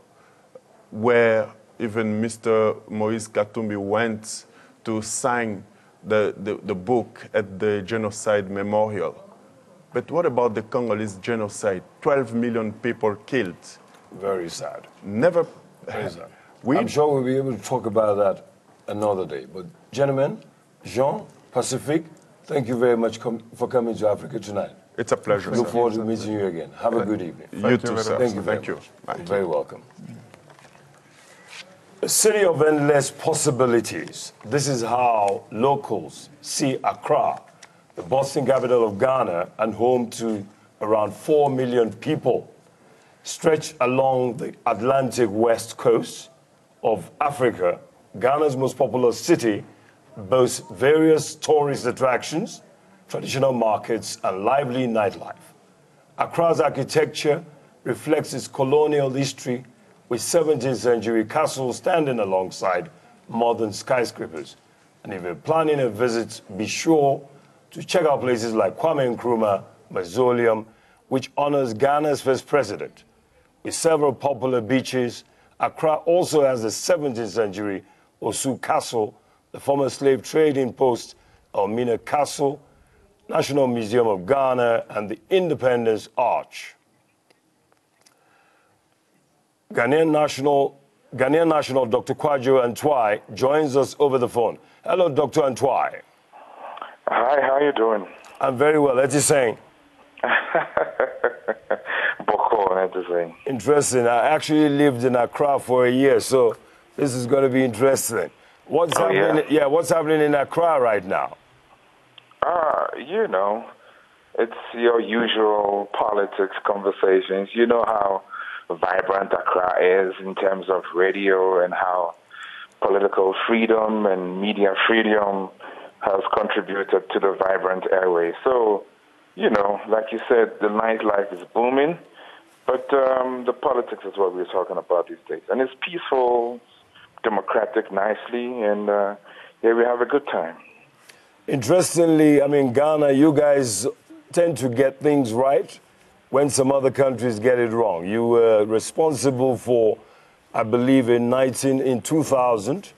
Speaker 21: where even Mr. Moise Katumbi went to sign the book at the genocide memorial. But what about the Congolese genocide? 12 million people killed.
Speaker 20: Very sad.
Speaker 21: Never.
Speaker 20: Very sad. I'm sure we'll be able to talk about that another day. But gentlemen, Jean, Pacific, thank you very much for coming to Africa tonight.
Speaker 21: It's a pleasure.
Speaker 20: Look forward to meeting you again. Have a good evening.
Speaker 21: You too, sir.
Speaker 20: Thank you very
Speaker 21: Thank you.
Speaker 20: much. You're very welcome. A city of endless possibilities. This is how locals see Accra, the bustling capital of Ghana and home to around 4 million people, stretched along the Atlantic west coast of Africa. Ghana's most populous city boasts various tourist attractions, traditional markets, and lively nightlife. Accra's architecture reflects its colonial history, with 17th century castles standing alongside modern skyscrapers. And if you're planning a visit, be sure to check out places like Kwame Nkrumah Mausoleum, which honors Ghana's first president. With several popular beaches, Accra also has the 17th century Osu Castle, the former slave trading post Elmina Castle, National Museum of Ghana, and the Independence Arch. Ghanaian National Dr. Kwadwo Antwai joins us over the phone. Hello, Dr. Antwai.
Speaker 4: Hi, how are you doing?
Speaker 20: I'm very well. What are you saying? Interesting. I actually lived in Accra for a year, so this is going to be interesting. What's happening? Yeah, what's happening in Accra right now?
Speaker 4: You know, it's your usual politics conversations. You know how vibrant Accra is in terms of radio and how political freedom and media freedom has contributed to the vibrant airways. So, you know, like you said, the nightlife is booming, but the politics is what we're talking about these days. And it's peaceful, democratic, nicely, and yeah, we have a good time.
Speaker 20: Interestingly, I mean, Ghana, you guys tend to get things right when some other countries get it wrong. You were responsible for, I believe, in 2000,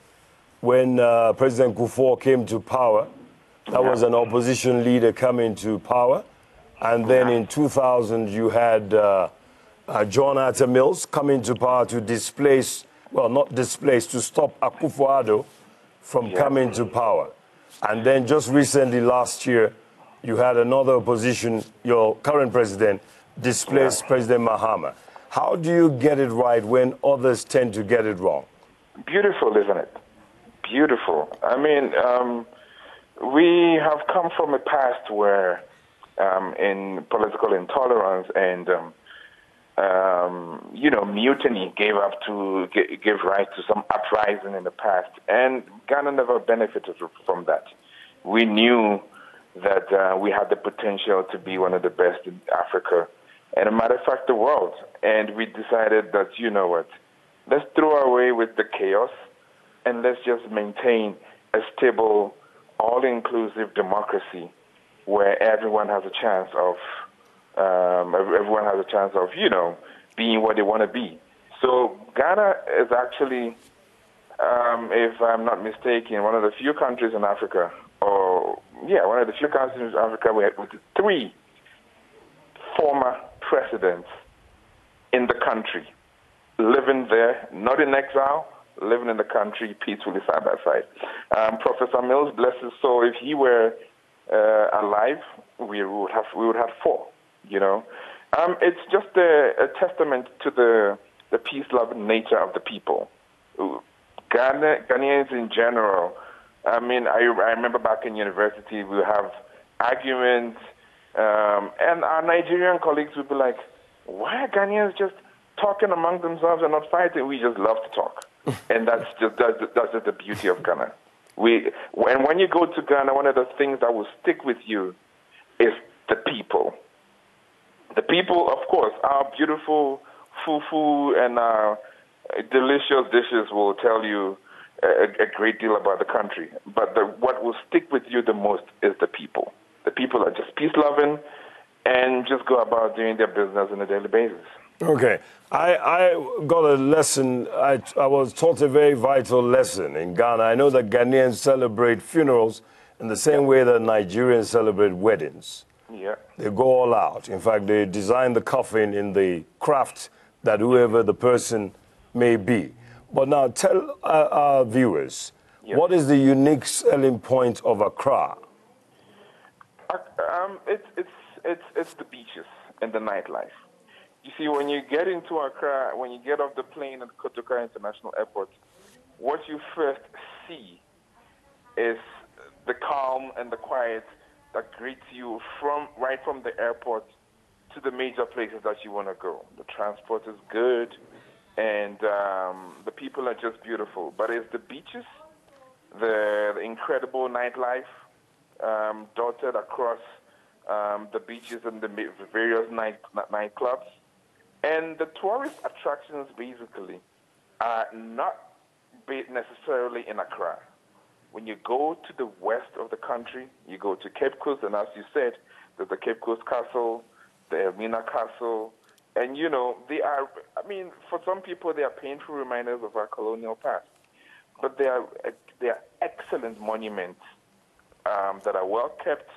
Speaker 20: when President Kufuor came to power. That was an opposition leader coming to power. And then in 2000, you had John Atta Mills coming to power to displace, well, not displace, to stop Akufo-Addo from coming to power. And then just recently, last year, you had another opposition, your current president, displaced President Mahama. How do you get it right when others tend to get it wrong?
Speaker 4: Beautiful, isn't it? Beautiful. I mean, we have come from a past where in political intolerance and, you know, mutiny gave rise to some uprising in the past. And Ghana never benefited from that. We knew that we had the potential to be one of the best in Africa, and a matter of fact, the world. And we decided that, you know what, let's throw away with the chaos and let's just maintain a stable, all-inclusive democracy where everyone has a chance of, you know, being what they want to be. So Ghana is actually, if I'm not mistaken, one of the few countries in Africa, one of the few countries in Africa with 3 former presidents in the country, living there, not in exile, living in the country peacefully side by side. Professor Mills, bless his soul, if he were alive, we would have 4. You know, it's just a testament to the peace-loving nature of the people. Ghanaians in general. I mean, I remember back in university, we would have arguments, and our Nigerian colleagues would be like, why are Ghanaians just talking among themselves and not fighting? We just love to talk. And that's just the beauty of Ghana. When you go to Ghana, one of the things that will stick with you is the people. The people, of course, our beautiful fufu and our delicious dishes will tell you a great deal about the country. But what will stick with you the most is the people. The people are just peace-loving and just go about doing their business on a daily basis.
Speaker 20: Okay. I got a lesson. I was taught a very vital lesson in Ghana. I know that Ghanaians celebrate funerals in the same way that Nigerians celebrate weddings.
Speaker 4: Yeah.
Speaker 20: They go all out. In fact, they design the coffin in the craft that whoever the person may be. But now tell our viewers, what is the unique selling point of Accra?
Speaker 4: It's the beaches and the nightlife. You see, when you get into Accra, when you get off the plane at Kotoka International Airport, what you first see is the calm and the quiet that greets you right from the airport to the major places that you want to go. The transport is good, and the people are just beautiful. But it's the beaches the incredible nightlife dotted across the beaches and the various nightclubs. And the tourist attractions basically are not necessarily in Accra. When you go to the west of the country, you go to Cape Coast, and as you said, there's the Cape Coast Castle, the Elmina Castle, and you know, they are, I mean, for some people they are painful reminders of our colonial past, but they are excellent monuments that are well kept,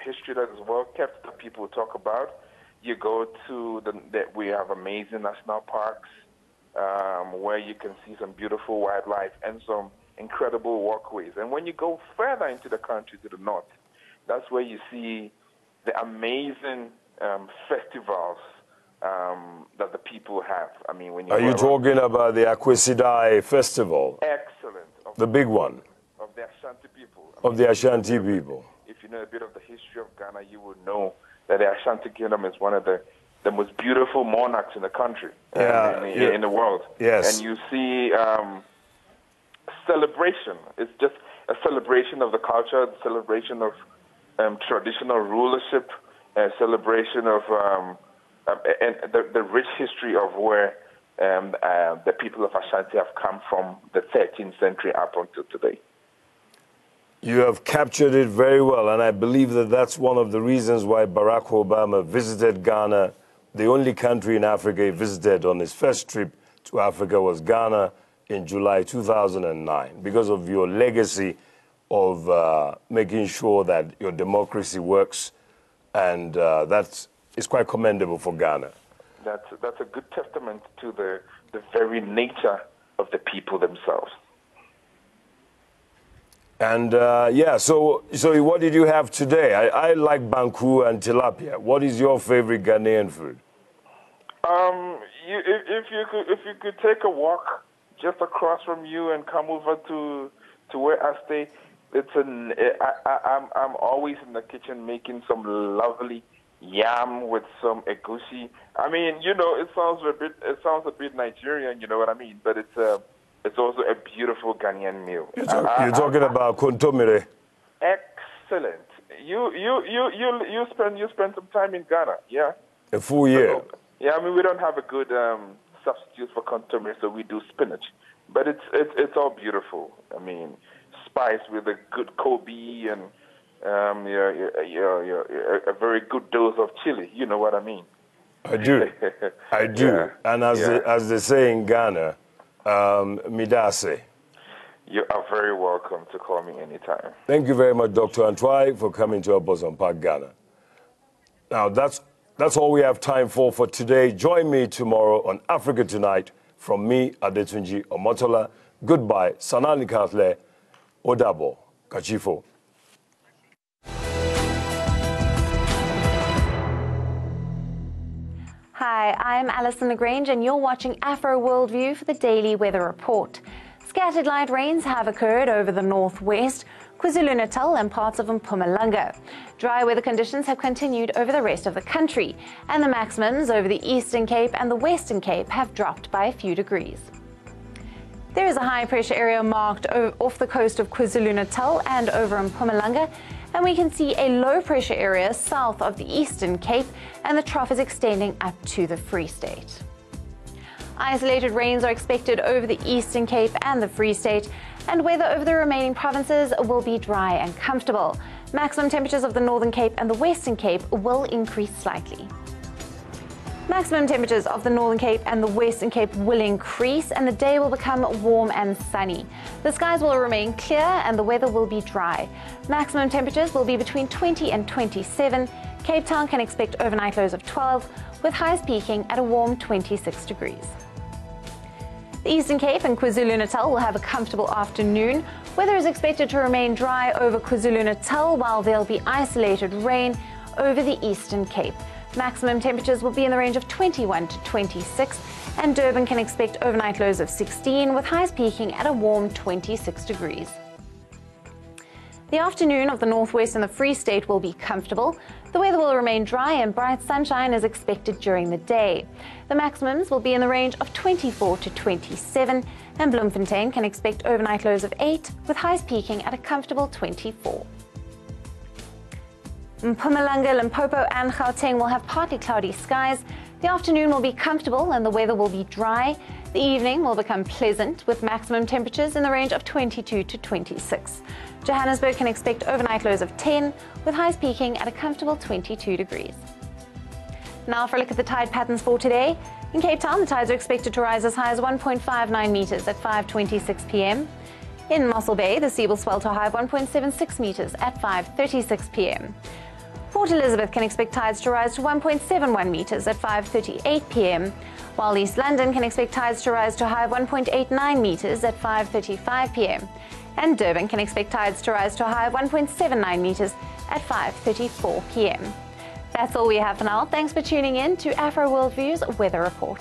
Speaker 4: history that is well kept that people talk about. You go to we have amazing national parks where you can see some beautiful wildlife and some incredible walkways. And when you go further into the country to the north, that's where you see the amazing festivals that the people have. I mean, when you
Speaker 20: are you talking about the Akwesidai Festival?
Speaker 4: Excellent.
Speaker 20: The big one.
Speaker 4: Of the Ashanti people.
Speaker 20: Of the Ashanti people.
Speaker 4: If you know a bit of the history of Ghana, you would know that the Ashanti Kingdom is one of the most beautiful monarchs in the country, in the world.
Speaker 20: Yes.
Speaker 4: And you see celebration. It's just a celebration of the culture, a celebration of traditional rulership, a celebration of and the rich history of where the people of Ashanti have come from the 13th century up until today.
Speaker 20: You have captured it very well, and I believe that that's one of the reasons why Barack Obama visited Ghana. The only country in Africa he visited on his first trip to Africa was Ghana in July 2009, because of your legacy of making sure that your democracy works, and that is quite commendable for Ghana.
Speaker 4: That's a good testament to the very nature of the people themselves.
Speaker 20: And so what did you have today? I like banku and tilapia. What is your favorite Ghanaian food?
Speaker 4: If you could take a walk just across from you and come over to where I stay, I'm always in the kitchen making some lovely yam with some egusi. I mean, you know, it sounds a bit Nigerian, you know what I mean? But it's also a beautiful Ghanaian meal.
Speaker 20: You're talking about kontomire.
Speaker 4: Excellent. You spend some time in Ghana, yeah?
Speaker 20: A full year.
Speaker 4: Yeah, I mean, we don't have a good substitute for kontomire, so we do spinach. But it's all beautiful. I mean, spiced with a good Kobe and a very good dose of chili. You know what I mean?
Speaker 20: I do. I do. Yeah. And as they say in Ghana, midase.
Speaker 4: You are very welcome to call me anytime.
Speaker 20: Thank you very much, Dr. Antwai, for coming to help us unpack Ghana. Now, that's all we have time for today. Join me tomorrow on Africa Tonight. From me, Adetunji Omotola. Goodbye. Sanani Katle. Odabo. Kachifo.
Speaker 5: Hi, I'm Alison Lagrange, and you're watching Afro Worldview for the Daily Weather Report. Scattered light rains have occurred over the northwest, KwaZulu-Natal and parts of Mpumalanga. Dry weather conditions have continued over the rest of the country, and the maximums over the Eastern Cape and the Western Cape have dropped by a few degrees. There is a high pressure area marked off the coast of KwaZulu-Natal and over Mpumalanga, and we can see a low pressure area south of the Eastern Cape, and the trough is extending up to the Free State. Isolated rains are expected over the Eastern Cape and the Free State, and weather over the remaining provinces will be dry and comfortable. Maximum temperatures of the Northern Cape and the Western Cape will increase slightly. Maximum temperatures of the Northern Cape and the Western Cape will increase, and the day will become warm and sunny. The skies will remain clear and the weather will be dry. Maximum temperatures will be between 20 and 27. Cape Town can expect overnight lows of 12, with highs peaking at a warm 26 degrees. The Eastern Cape and KwaZulu-Natal will have a comfortable afternoon. Weather is expected to remain dry over KwaZulu-Natal, while there'll be isolated rain over the Eastern Cape. Maximum temperatures will be in the range of 21 to 26, and Durban can expect overnight lows of 16, with highs peaking at a warm 26 degrees. The afternoon of the Northwest and the Free State will be comfortable. The weather will remain dry and bright sunshine is expected during the day. The maximums will be in the range of 24 to 27, And Bloemfontein can expect overnight lows of 8, with highs peaking at a comfortable 24. Mpumalanga, Limpopo and Gauteng will have partly cloudy skies. The afternoon will be comfortable and the weather will be dry. The evening will become pleasant with maximum temperatures in the range of 22 to 26. Johannesburg can expect overnight lows of 10, with highs peaking at a comfortable 22 degrees. Now for a look at the tide patterns for today. In Cape Town, the tides are expected to rise as high as 1.59 meters at 5:26 p.m. In Mossel Bay, the sea will swell to a high of 1.76 meters at 5:36 p.m. Port Elizabeth can expect tides to rise to 1.71 meters at 5:38 p.m., while East London can expect tides to rise to a high of 1.89 meters at 5:35 p.m. And Durban can expect tides to rise to a high of 1.79 meters at 5:34 p.m. That's all we have for now. Thanks for tuning in to Afro Worldview's Weather Report.